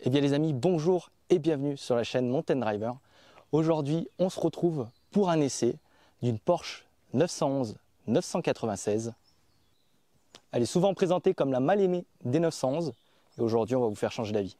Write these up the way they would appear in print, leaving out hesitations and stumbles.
Eh bien les amis, bonjour et bienvenue sur la chaîne Mountain Driver. Aujourd'hui, on se retrouve pour un essai d'une Porsche 911 996. Elle est souvent présentée comme la mal aimée des 911 et aujourd'hui, on va vous faire changer d'avis.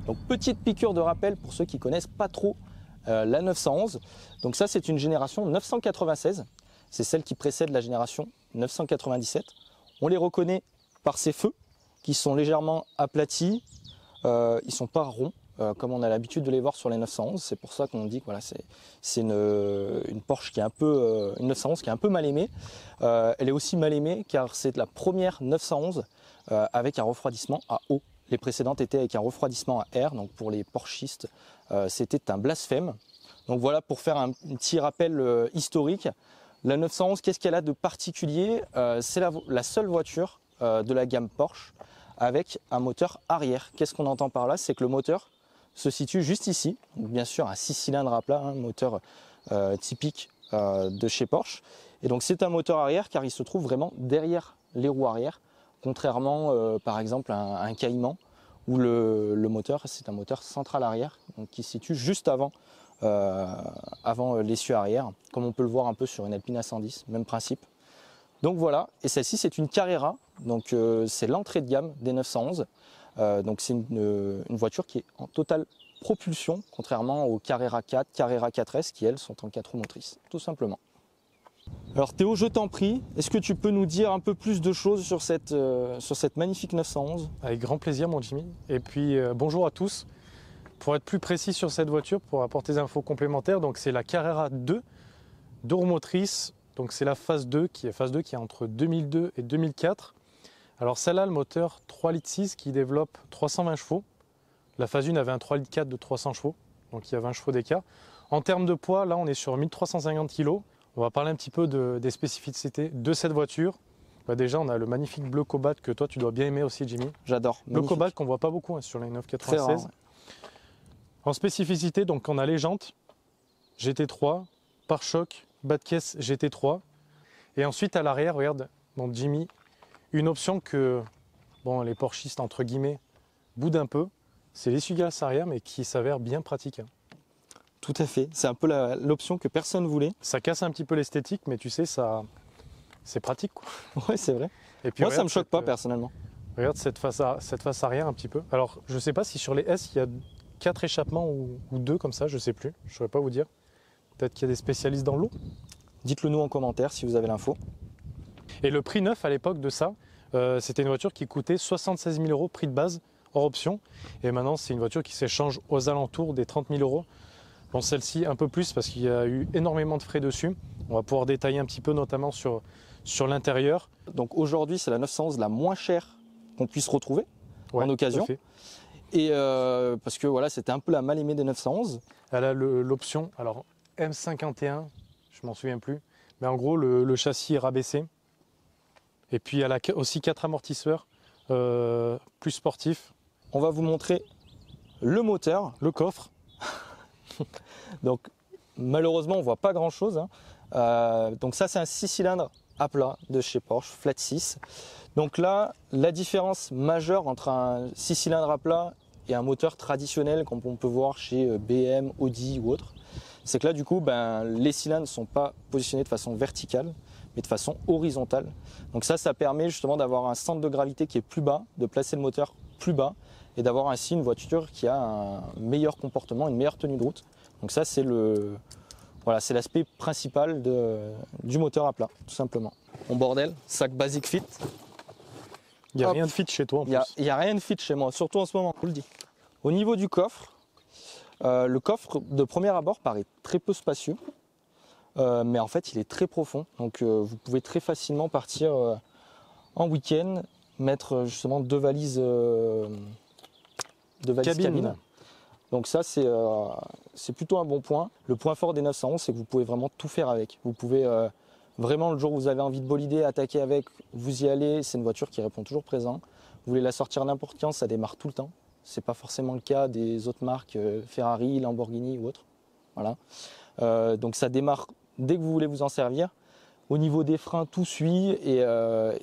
Donc petite piqûre de rappel pour ceux qui connaissent pas trop la 911. Donc ça c'est une génération 996, c'est celle qui précède la génération 997. On les reconnaît par ces feux qui sont légèrement aplatis, ils sont pas ronds comme on a l'habitude de les voir sur les 911. C'est pour ça qu'on dit que voilà, c'est une Porsche qui est un peu une 911 qui est un peu mal aimée. Elle est aussi mal aimée car c'est la première 911 avec un refroidissement à eau. Les précédentes étaient avec un refroidissement à air, donc pour les Porschistes, c'était un blasphème. Donc voilà, pour faire un petit rappel historique, la 911, qu'est-ce qu'elle a de particulier? C'est la seule voiture de la gamme Porsche avec un moteur arrière. Qu'est-ce qu'on entend par là? C'est que le moteur se situe juste ici. Donc bien sûr, un 6 cylindres à plat, un moteur typique de chez Porsche. Et donc c'est un moteur arrière car il se trouve vraiment derrière les roues arrière. Contrairement par exemple à un Cayman où le moteur c'est un moteur central arrière donc qui se situe juste avant l'essieu arrière, comme on peut le voir un peu sur une Alpine A110, même principe. Donc voilà, et celle-ci c'est une Carrera, donc c'est l'entrée de gamme des 911. Donc c'est une voiture qui est en totale propulsion, contrairement aux Carrera 4, Carrera 4S qui elles sont en 4 roues motrices, tout simplement. Alors Théo, je t'en prie, est-ce que tu peux nous dire un peu plus de choses sur cette magnifique 911? Avec grand plaisir mon Jimmy. Et puis bonjour à tous. Pour être plus précis sur cette voiture, pour apporter des infos complémentaires, donc c'est la Carrera 2, 2 roues motrices. Donc c'est la phase 2 qui est entre 2002 et 2004. Alors celle-là, le moteur 3,6 litres qui développe 320 chevaux. La phase 1 avait un 3,4 litres de 300 chevaux, donc il y a 20 chevaux d'écart. En termes de poids, là on est sur 1350 kg. On va parler un petit peu des spécificités de cette voiture. Bah déjà, on a le magnifique bleu cobalt que toi, tu dois bien aimer aussi, Jimmy. J'adore. Bleu cobalt qu'on ne voit pas beaucoup sur les 996. Rare, ouais. En spécificité, donc, on a les jantes GT3, pare-choc, bas de caisse GT3. Et ensuite, à l'arrière, regarde, donc Jimmy, une option que bon, les Porschistes, entre guillemets, boudent un peu. C'est l'essuie-glace arrière, mais qui s'avère bien pratique. Tout à fait, c'est un peu l'option que personne voulait. Ça casse un petit peu l'esthétique, mais tu sais, c'est pratique, quoi. Ouais, c'est vrai. Et puis moi, ça me choque pas personnellement. Regarde cette face arrière un petit peu. Alors, je sais pas si sur les S, il y a 4 échappements ou 2 comme ça, je sais plus. Je saurais pas vous dire. Peut-être qu'il y a des spécialistes dans l'eau. Dites-le nous en commentaire si vous avez l'info. Et le prix neuf à l'époque de ça, c'était une voiture qui coûtait 76 000 €, prix de base, hors option. Et maintenant, c'est une voiture qui s'échange aux alentours des 30 000 €. Bon, celle-ci un peu plus parce qu'il y a eu énormément de frais dessus. On va pouvoir détailler un petit peu notamment sur l'intérieur. Donc aujourd'hui c'est la 911 la moins chère qu'on puisse retrouver en occasion. Et parce que voilà, c'était un peu la mal aimée des 911. Elle a l'option, alors M51, je m'en souviens plus, mais en gros le châssis est rabaissé. Et puis elle a aussi 4 amortisseurs plus sportifs. On va vous montrer le moteur, le coffre. Donc malheureusement on voit pas grand chose. Donc ça c'est un 6 cylindres à plat de chez Porsche, flat 6. Donc là la différence majeure entre un 6 cylindres à plat et un moteur traditionnel comme on peut voir chez BM, Audi ou autre, c'est que là, du coup, les cylindres ne sont pas positionnés de façon verticale, mais de façon horizontale. Donc ça permet justement d'avoir un centre de gravité qui est plus bas, de placer le moteur plus bas et d'avoir ainsi une voiture qui a un meilleur comportement, une meilleure tenue de route. Donc ça, c'est l'aspect principal du moteur à plat, tout simplement. Bon bordel, sac Basic Fit. Il n'y a rien de fit chez toi en plus. Il n'y a rien de fit chez moi, surtout en ce moment, je vous le dis. Au niveau du coffre, le coffre de premier abord paraît très peu spacieux, mais en fait il est très profond. Donc vous pouvez très facilement partir en week-end, mettre justement deux valises cabine. Donc ça c'est plutôt un bon point. Le point fort des 911, c'est que vous pouvez vraiment tout faire avec. Vous pouvez vraiment, le jour où vous avez envie de bolider, attaquer avec, vous y allez. C'est une voiture qui répond toujours présent. Vous voulez la sortir n'importe quand, ça démarre tout le temps. Ce n'est pas forcément le cas des autres marques, Ferrari, Lamborghini ou autres. Voilà. Donc ça démarre dès que vous voulez vous en servir. Au niveau des freins, tout suit. Et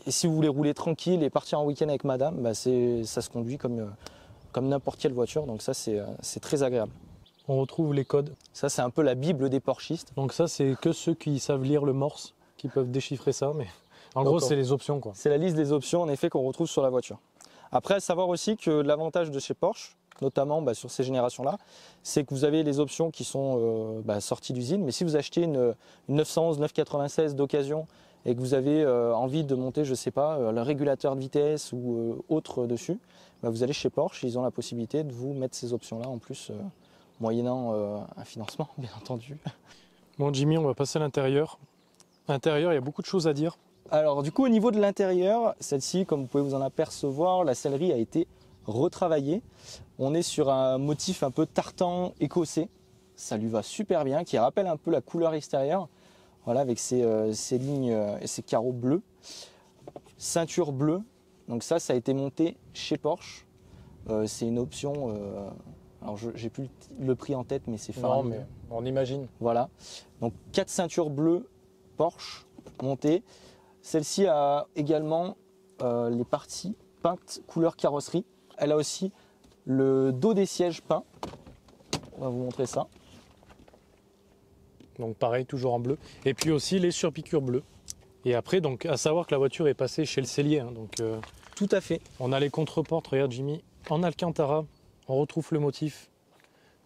si vous voulez rouler tranquille et partir en week-end avec madame, ça se conduit comme n'importe quelle voiture. Donc ça, c'est très agréable. On retrouve les codes. Ça, c'est un peu la bible des Porschistes. Donc ça, c'est que ceux qui savent lire le morse qui peuvent déchiffrer ça. Mais en gros, c'est les options, quoi. C'est la liste des options, en effet, qu'on retrouve sur la voiture. Après, à savoir aussi que l'avantage de chez Porsche, notamment sur ces générations-là, c'est que vous avez les options qui sont sorties d'usine. Mais si vous achetez une 911 996 d'occasion et que vous avez envie de monter, je ne sais pas, le régulateur de vitesse ou autre dessus, vous allez chez Porsche, ils ont la possibilité de vous mettre ces options-là en plus, moyennant un financement, bien entendu. Bon, Jimmy, on va passer à l'intérieur. À l'intérieur, il y a beaucoup de choses à dire. Alors du coup, au niveau de l'intérieur, celle-ci, comme vous pouvez vous en apercevoir, la sellerie a été retravaillée. On est sur un motif un peu tartan écossais. Ça lui va super bien, qui rappelle un peu la couleur extérieure. Voilà, avec ces lignes et ces carreaux bleus. Ceinture bleue. Donc ça a été monté chez Porsche. C'est une option. Alors j'ai plus le prix en tête, mais c'est faramineux. Non, mais on imagine. Voilà. Donc 4 ceintures bleues Porsche montées. Celle-ci a également les parties peintes couleur carrosserie. Elle a aussi le dos des sièges peints. On va vous montrer ça. Donc pareil, toujours en bleu. Et puis aussi les surpiqûres bleues. Et après, donc à savoir que la voiture est passée chez le sellier. Donc, tout à fait. On a les contreportes, regarde Jimmy, en Alcantara. On retrouve le motif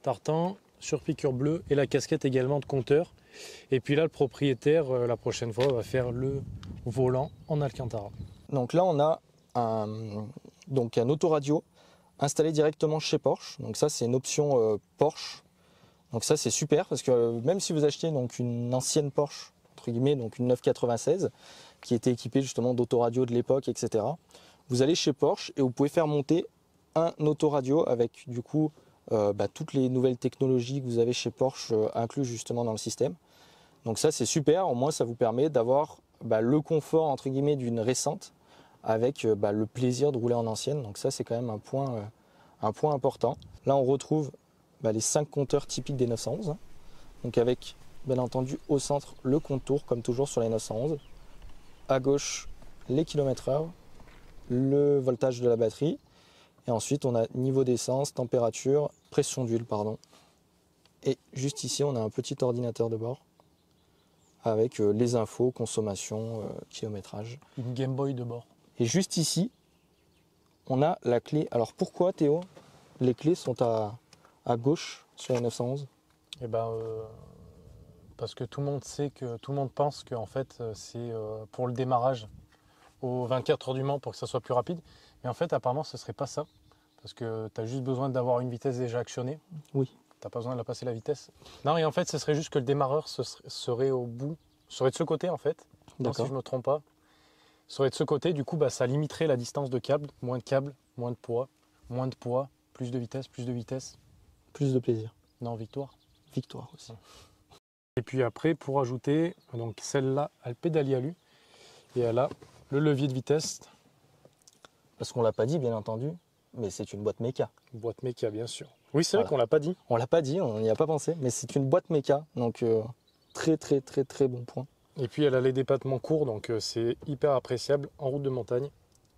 tartan, surpiqûre bleue et la casquette également de compteur. Et puis là, le propriétaire, la prochaine fois, va faire le volant en Alcantara. Donc là, on a un autoradio installé directement chez Porsche. Donc ça, c'est une option Porsche. Donc ça, c'est super parce que même si vous achetez donc une ancienne Porsche, entre guillemets, donc une 996, qui était équipée justement d'autoradio de l'époque, etc., vous allez chez Porsche et vous pouvez faire monter un autoradio avec du coup toutes les nouvelles technologies que vous avez chez Porsche inclus justement dans le système. Donc ça, c'est super. Au moins, ça vous permet d'avoir le confort entre guillemets d'une récente avec le plaisir de rouler en ancienne. Donc ça, c'est quand même un point important. Là, on retrouve les 5 compteurs typiques des 911. Donc avec, bien entendu, au centre, le contour, comme toujours sur les 911. À gauche, les km/h, le voltage de la batterie. Et ensuite, on a niveau d'essence, température, pression d'huile, pardon. Et juste ici, on a un petit ordinateur de bord avec les infos, consommation, kilométrage. Une Game Boy de bord. Et juste ici, on a la clé. Alors pourquoi, Théo, les clés sont à gauche sur la 911? Parce que tout le monde pense que en fait, c'est pour le démarrage aux 24 heures du Mans pour que ça soit plus rapide. Mais en fait, apparemment, ce ne serait pas ça. Parce que tu as juste besoin d'avoir une vitesse déjà actionnée. Oui. Tu n'as pas besoin de la passer la vitesse. Non, et en fait, ce serait juste que le démarreur serait au bout, serait de ce côté en fait. Non, si je ne me trompe pas. Serait de ce côté, du coup, ça limiterait la distance de câble. Moins de câble, moins de poids, plus de vitesse, plus de vitesse. Plus de plaisir. Non, victoire. Victoire aussi. Et puis après, pour ajouter, donc celle-là, elle pédale à lui. Et elle a le levier de vitesse. Parce qu'on ne l'a pas dit, bien entendu, mais c'est une boîte méca. Une boîte méca, bien sûr. Oui, c'est vrai qu'on ne l'a pas dit. On ne l'a pas dit, on n'y a pas pensé, mais c'est une boîte méca. Donc très, très, très, très bon point. Et puis elle a les dépattements courts, donc c'est hyper appréciable en route de montagne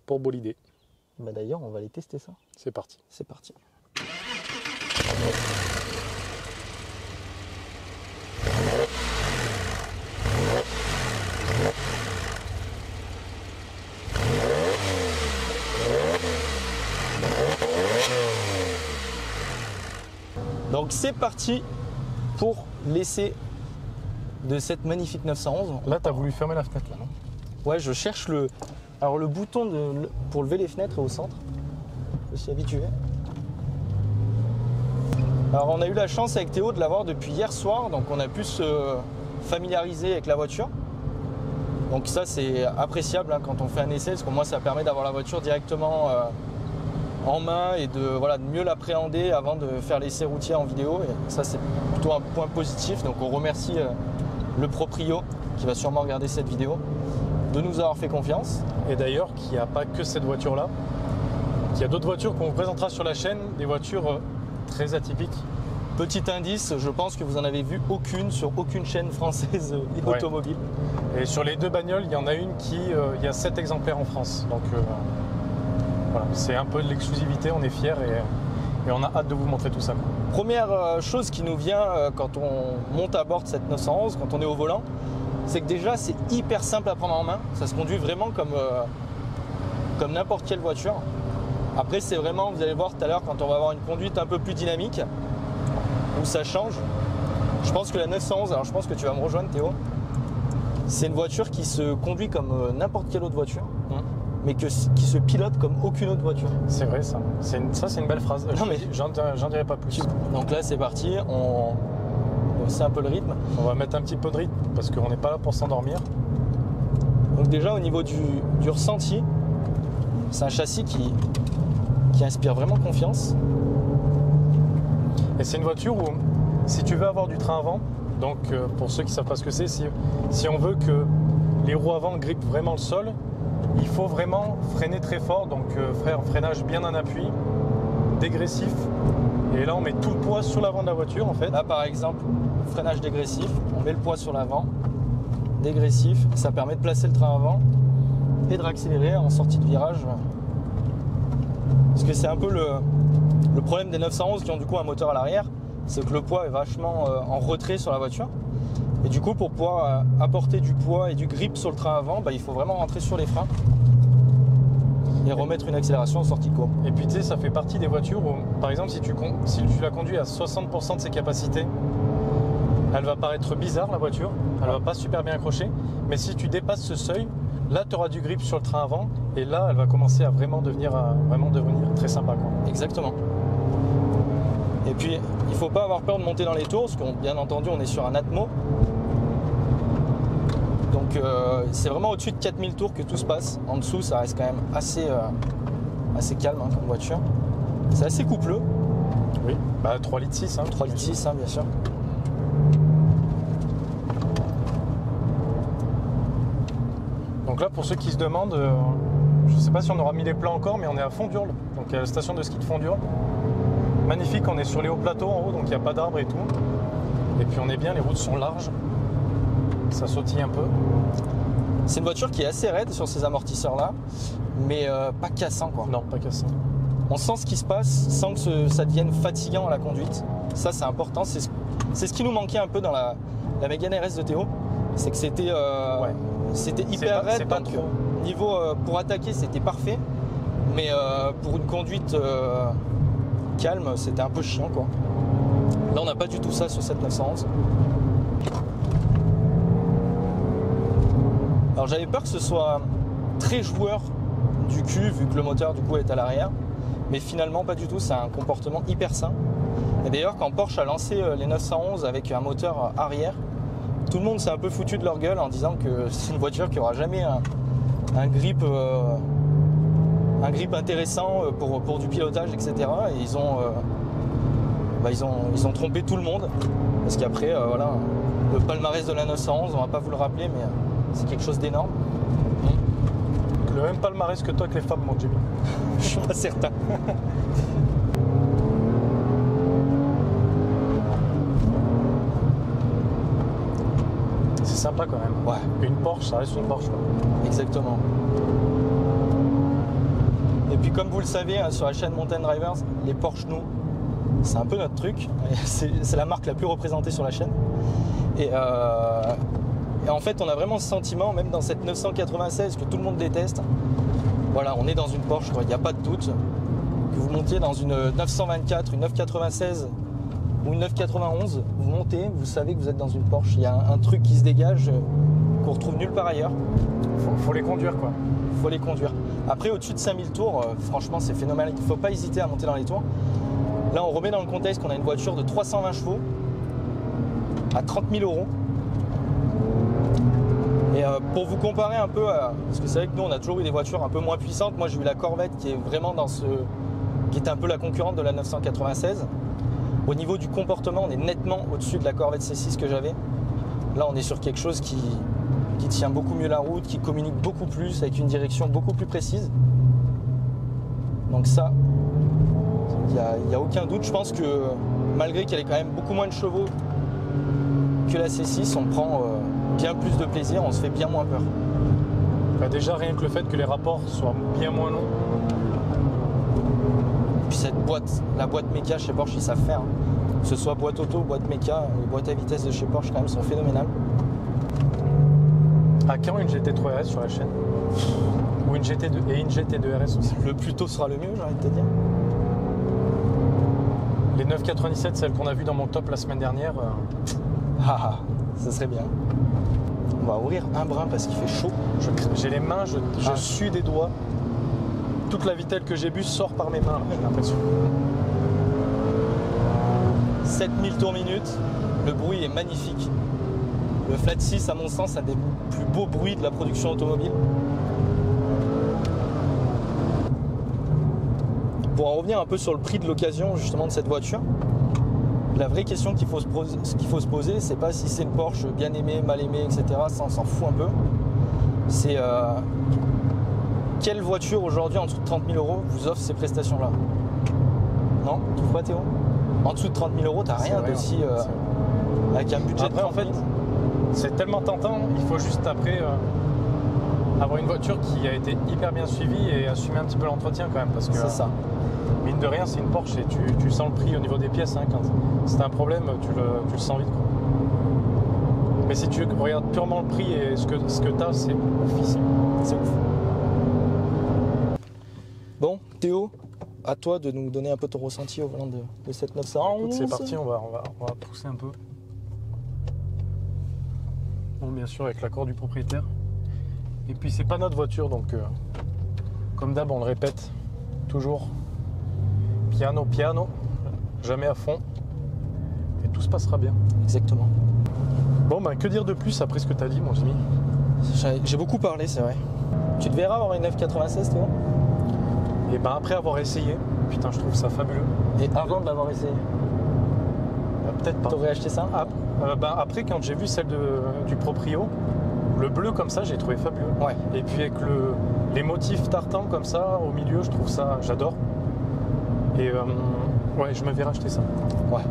pour bolider. D'ailleurs, on va aller tester ça. C'est parti. C'est parti. Donc c'est parti pour l'essai de cette magnifique 911. Là, tu as voulu fermer la fenêtre, là, non? Ouais, je cherche le... Alors le bouton pour lever les fenêtres est au centre. Je suis habitué. Alors on a eu la chance avec Théo de l'avoir depuis hier soir, donc on a pu se familiariser avec la voiture. Donc ça c'est appréciable hein, quand on fait un essai, parce que moi ça permet d'avoir la voiture directement en main et de mieux l'appréhender avant de faire l'essai routier en vidéo. Et ça c'est plutôt un point positif, donc on remercie le proprio qui va sûrement regarder cette vidéo de nous avoir fait confiance. Et d'ailleurs qu'il n'y a pas que cette voiture-là, qu'il y a d'autres voitures qu'on vous présentera sur la chaîne, des voitures très atypiques. Petit indice, je pense que vous n'en avez vu aucune sur aucune chaîne française automobile. Et sur les deux bagnoles, il y en a une qui, il y a 7 exemplaires en France. Donc voilà, c'est un peu de l'exclusivité, on est fiers et on a hâte de vous montrer tout ça. Première chose qui nous vient quand on monte à bord de cette 911, quand on est au volant, c'est que déjà c'est hyper simple à prendre en main. Ça se conduit vraiment comme n'importe quelle voiture. Après c'est vraiment, vous allez voir tout à l'heure quand on va avoir une conduite un peu plus dynamique, où ça change. Je pense que la 911, alors je pense que tu vas me rejoindre Théo, c'est une voiture qui se conduit comme n'importe quelle autre voiture, mais qui se pilote comme aucune autre voiture. C'est vrai ça, c'est une belle phrase. Non, mais j'en dirai pas plus. Donc là c'est parti, c'est un peu le rythme. On va mettre un petit peu de rythme parce qu'on n'est pas là pour s'endormir. Donc déjà au niveau du ressenti, c'est un châssis qui inspire vraiment confiance. Et c'est une voiture où, si tu veux avoir du train avant, donc pour ceux qui ne savent pas ce que c'est, si on veut que les roues avant grippent vraiment le sol, il faut vraiment freiner très fort, donc freinage bien en appui, dégressif. Et là on met tout le poids sur l'avant de la voiture en fait. Là par exemple, freinage dégressif, on met le poids sur l'avant, dégressif, ça permet de placer le train avant et de réaccélérer en sortie de virage. Parce que c'est un peu le problème des 911 qui ont du coup un moteur à l'arrière, c'est que le poids est vachement en retrait sur la voiture. Et du coup, pour pouvoir apporter du poids et du grip sur le train avant, il faut vraiment rentrer sur les freins et remettre une accélération en sortie de courbe. Et puis tu sais, ça fait partie des voitures où, par exemple, si tu la conduis à 60% de ses capacités, elle va paraître bizarre la voiture, elle va pas super bien accrocher, mais si tu dépasses ce seuil, là tu auras du grip sur le train avant et là elle va commencer à vraiment devenir très sympa quoi. Exactement. Et puis il faut pas avoir peur de monter dans les tours parce qu'on bien entendu on est sur un Atmo. Donc c'est vraiment au-dessus de 4000 tours que tout se passe. En dessous ça reste quand même assez calme hein, comme voiture. C'est assez coupleux. Oui, 3,6 litres hein, 3,6 litres hein, bien sûr. Donc là, pour ceux qui se demandent, je ne sais pas si on aura mis les plans encore, mais on est à Fondurle, donc à la station de ski de Fondurle. Magnifique, on est sur les hauts plateaux en haut, donc il n'y a pas d'arbres et tout. Et puis on est bien, les routes sont larges, ça sautille un peu. C'est une voiture qui est assez raide sur ces amortisseurs-là, mais pas cassant quoi. Non, pas cassant. On sent ce qui se passe sans que ça devienne fatigant à la conduite. Ça c'est important, c'est ce qui nous manquait un peu dans la Mégane RS de Théo, c'est que c'était... C'était hyper raide, pas donc trop. Niveau pour attaquer c'était parfait, mais pour une conduite calme c'était un peu chiant quoi. Là on n'a pas du tout ça sur cette 911. Alors j'avais peur que ce soit très joueur du cul vu que le moteur du coup est à l'arrière, mais finalement pas du tout, c'est un comportement hyper sain. Et d'ailleurs quand Porsche a lancé les 911 avec un moteur arrière, tout le monde s'est un peu foutu de leur gueule en disant que c'est une voiture qui n'aura jamais un grip intéressant pour du pilotage, etc. Et ils ont trompé tout le monde. Parce qu'après, le palmarès de la 911, on va pas vous le rappeler, mais c'est quelque chose d'énorme. Le même palmarès que toi avec les femmes, mon Jimmy. Je suis pas certain. C'est sympa quand même. Ouais. Une Porsche, ça reste une Porsche. Quoi. Exactement. Et puis comme vous le savez, hein, sur la chaîne Mountain Drivers, les Porsche nous, c'est un peu notre truc. C'est la marque la plus représentée sur la chaîne. Et en fait, on a vraiment ce sentiment, même dans cette 996 que tout le monde déteste. Voilà, on est dans une Porsche, il n'y a pas de doute. Que vous montiez dans une 924, une 996 ou une 991, vous montez, vous savez que vous êtes dans une Porsche. Il y a un truc qui se dégage qu'on retrouve nulle part ailleurs. Faut les conduire quoi. Faut les conduire. Après, au-dessus de 5000 tours, franchement, c'est phénoménal. Il ne faut pas hésiter à monter dans les tours. Là, on remet dans le contexte qu'on a une voiture de 320 chevaux à 30 000 €. Et pour vous comparer un peu, parce que c'est vrai que nous, on a toujours eu des voitures un peu moins puissantes. Moi, j'ai eu la Corvette qui est vraiment qui est un peu la concurrente de la 996. Au niveau du comportement, on est nettement au-dessus de la Corvette C6 que j'avais. Là, on est sur quelque chose qui tient beaucoup mieux la route, qui communique beaucoup plus, avec une direction beaucoup plus précise. Donc ça, il n'y a aucun doute. Je pense que malgré qu'elle ait quand même beaucoup moins de chevaux que la C6, on prend bien plus de plaisir, on se fait bien moins peur. Bah déjà, rien que le fait que les rapports soient bien moins longs. Puis cette boîte, la boîte méca chez Porsche, ils savent faire. Hein. Que ce soit boîte auto, boîte méca, les boîtes à vitesse de chez Porsche quand même sont phénoménales. À quand une GT3 RS sur la chaîne? Ou une GT2 et une GT2 RS aussi? Le plus tôt sera le mieux, j'ai envie de te dire. Les 997, celles qu'on a vues dans mon top la semaine dernière. Ah, ça serait bien. On va ouvrir un brin parce qu'il fait chaud. J'ai les mains, je sue des doigts. Toute la vitelle que j'ai bu sort par mes mains, j'ai l'impression. 7000 tours minute, le bruit est magnifique. Le Flat 6, à mon sens, a des plus beaux bruits de la production automobile. Pour en revenir un peu sur le prix de l'occasion justement de cette voiture, la vraie question qu'il faut se poser, c'est pas si c'est une Porsche bien aimée, mal aimée, etc. Ça, on s'en fout un peu. C'est quelle voiture aujourd'hui en dessous de 30 000 € vous offre ces prestations-là? Non, tu trouves pas, Théo? En dessous de 30 000 €, t'as rien d'aussi avec un budget après, de en fait, c'est tellement tentant, il faut juste après avoir une voiture qui a été hyper bien suivie et assumer un petit peu l'entretien quand même. Parce que c'est ça. Mine de rien, c'est une Porsche et tu sens le prix au niveau des pièces. Hein, quand c'est un problème, tu le sens vite. Quoi. Mais si tu regardes purement le prix et ce que tu as, c'est oufissime. C'est ouf. Bon, Théo, à toi de nous donner un peu ton ressenti au volant de cette 911. C'est parti, on va pousser un peu. Bon, bien sûr, avec l'accord du propriétaire. Et puis, c'est pas notre voiture, donc comme d'hab, on le répète toujours. Piano, piano, jamais à fond. Et tout se passera bien. Exactement. Bon, ben, que dire de plus après ce que tu as dit, mon Jimmy? J'ai beaucoup parlé, c'est vrai. Tu te verras avoir une 996, Théo? Et ben après avoir essayé, putain, je trouve ça fabuleux. Et avant de l'avoir essayé? Peut-être pas. T'aurais acheté ça? Après, quand j'ai vu celle du proprio, le bleu comme ça, j'ai trouvé fabuleux. Ouais. Et puis avec les motifs tartan comme ça au milieu, je trouve ça, j'adore. Et ouais, je me verrais acheter ça. Ouais.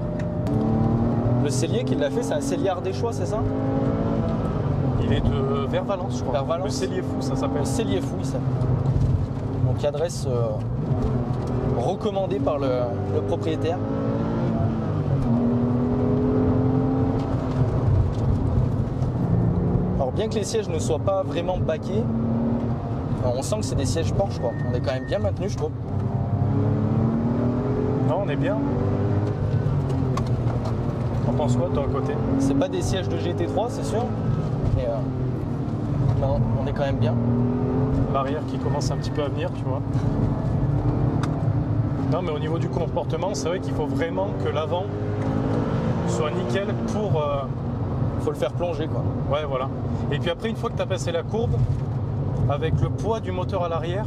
Le cellier qui l'a fait, c'est un cellier ardéchois, c'est ça? Il est de vers Valence, je crois. Vers Valence. Le cellier fou, ça s'appelle. Le cellier fou, il s'appelle. Donc adresse recommandée par le propriétaire. Alors bien que les sièges ne soient pas vraiment baqués, on sent que c'est des sièges Porsche, quoi. On est quand même bien maintenu, je trouve. Non, on est bien. T'en penses quoi, toi, à côté? C'est pas des sièges de GT3, c'est sûr, mais non, on est quand même bien. L'arrière qui commence un petit peu à venir, tu vois. Non, mais au niveau du comportement, c'est vrai qu'il faut vraiment que l'avant soit nickel pour... Faut le faire plonger, quoi. Ouais, voilà. Et puis après, une fois que tu as passé la courbe, avec le poids du moteur à l'arrière,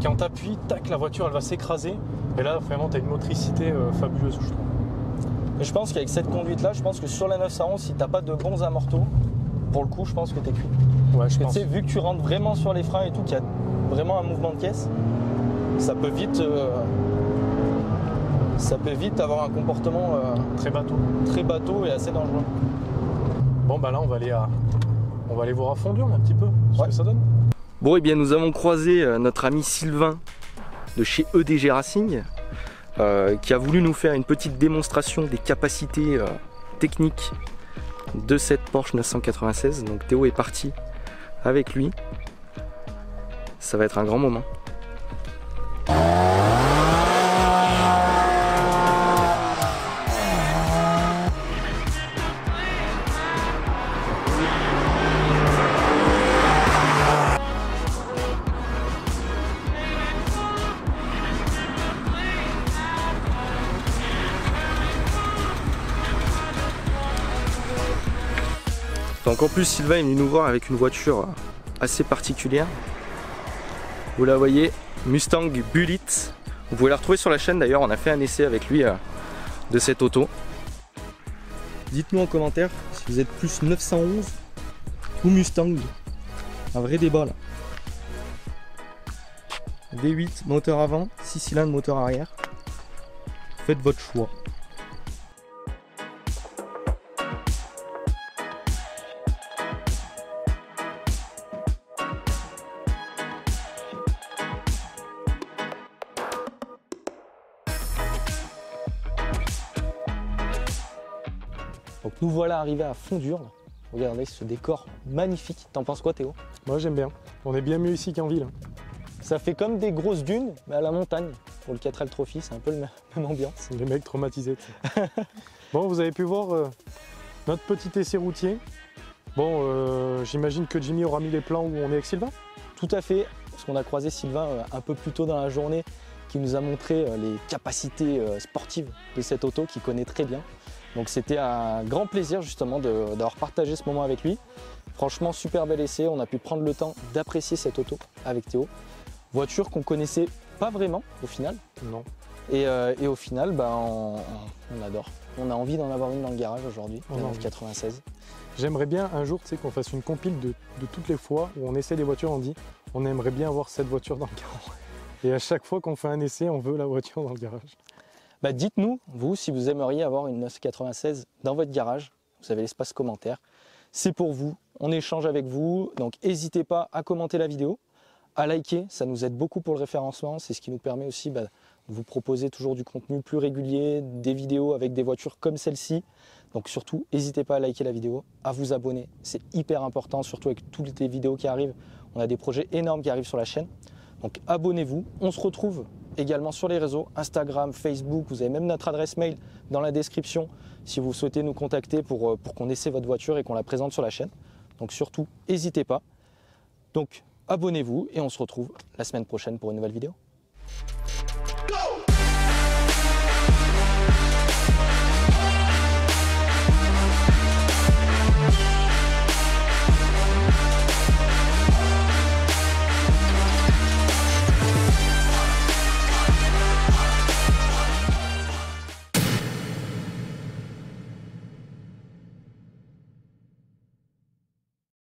quand tu appuies, tac, la voiture, elle va s'écraser. Et là, vraiment, tu as une motricité fabuleuse, je trouve. Et je pense qu'avec cette conduite-là, je pense que sur la 911, si tu n'as pas de bons amortos, pour le coup, je pense que tu es cuit. Ouais, je pense. Tu sais, vu que tu rentres vraiment sur les freins et tout, qu'il y a vraiment un mouvement de caisse, ça peut vite avoir un comportement très bateau et assez dangereux. Bon, bah là, on va aller voir à Fondur un petit peu ce que ça donne. Bon, et bien, nous avons croisé notre ami Sylvain de chez EDG Racing, qui a voulu nous faire une petite démonstration des capacités techniques de cette Porsche 996. Donc Théo est parti avec lui. Ça va être un grand moment. Donc en plus Sylvain est venu nous voir avec une voiture assez particulière. Vous la voyez, Mustang Bullitt. Vous pouvez la retrouver sur la chaîne d'ailleurs, on a fait un essai avec lui de cette auto. Dites-nous en commentaire si vous êtes plus 911 ou Mustang. Un vrai débat là. V8 moteur avant, 6 cylindres moteur arrière. Faites votre choix. Donc nous voilà arrivés à Fondure. Regardez ce décor magnifique. T'en penses quoi Théo? Moi j'aime bien. On est bien mieux ici qu'en ville. Ça fait comme des grosses dunes, mais à la montagne. Pour le 4L Trophy, c'est un peu la même ambiance. Les mecs traumatisés. Bon, vous avez pu voir notre petit essai routier. Bon, j'imagine que Jimmy aura mis les plans où on est avec Sylvain. Tout à fait, parce qu'on a croisé Sylvain un peu plus tôt dans la journée, qui nous a montré les capacités sportives de cette auto, qu'il connaît très bien. Donc c'était un grand plaisir justement d'avoir partagé ce moment avec lui. Franchement, super bel essai, on a pu prendre le temps d'apprécier cette auto avec Théo. Voiture qu'on connaissait pas vraiment au final. Non. Et au final, bah, on adore. On a envie d'en avoir une dans le garage aujourd'hui, la 996. J'aimerais bien un jour qu'on fasse une compile de toutes les fois où on essaie des voitures, on dit on aimerait bien avoir cette voiture dans le garage. Et à chaque fois qu'on fait un essai, on veut la voiture dans le garage. Bah, dites-nous, vous, si vous aimeriez avoir une 996 dans votre garage. Vous avez l'espace commentaire. C'est pour vous, on échange avec vous. Donc n'hésitez pas à commenter la vidéo, à liker, ça nous aide beaucoup pour le référencement. C'est ce qui nous permet aussi de vous proposer toujours du contenu plus régulier, des vidéos avec des voitures comme celle-ci. Donc surtout, n'hésitez pas à liker la vidéo, à vous abonner. C'est hyper important, surtout avec toutes les vidéos qui arrivent. On a des projets énormes qui arrivent sur la chaîne. Donc abonnez-vous. On se retrouve également sur les réseaux, Instagram, Facebook. Vous avez même notre adresse mail dans la description si vous souhaitez nous contacter pour qu'on essaie votre voiture et qu'on la présente sur la chaîne. Donc surtout, n'hésitez pas. Donc abonnez-vous et on se retrouve la semaine prochaine pour une nouvelle vidéo.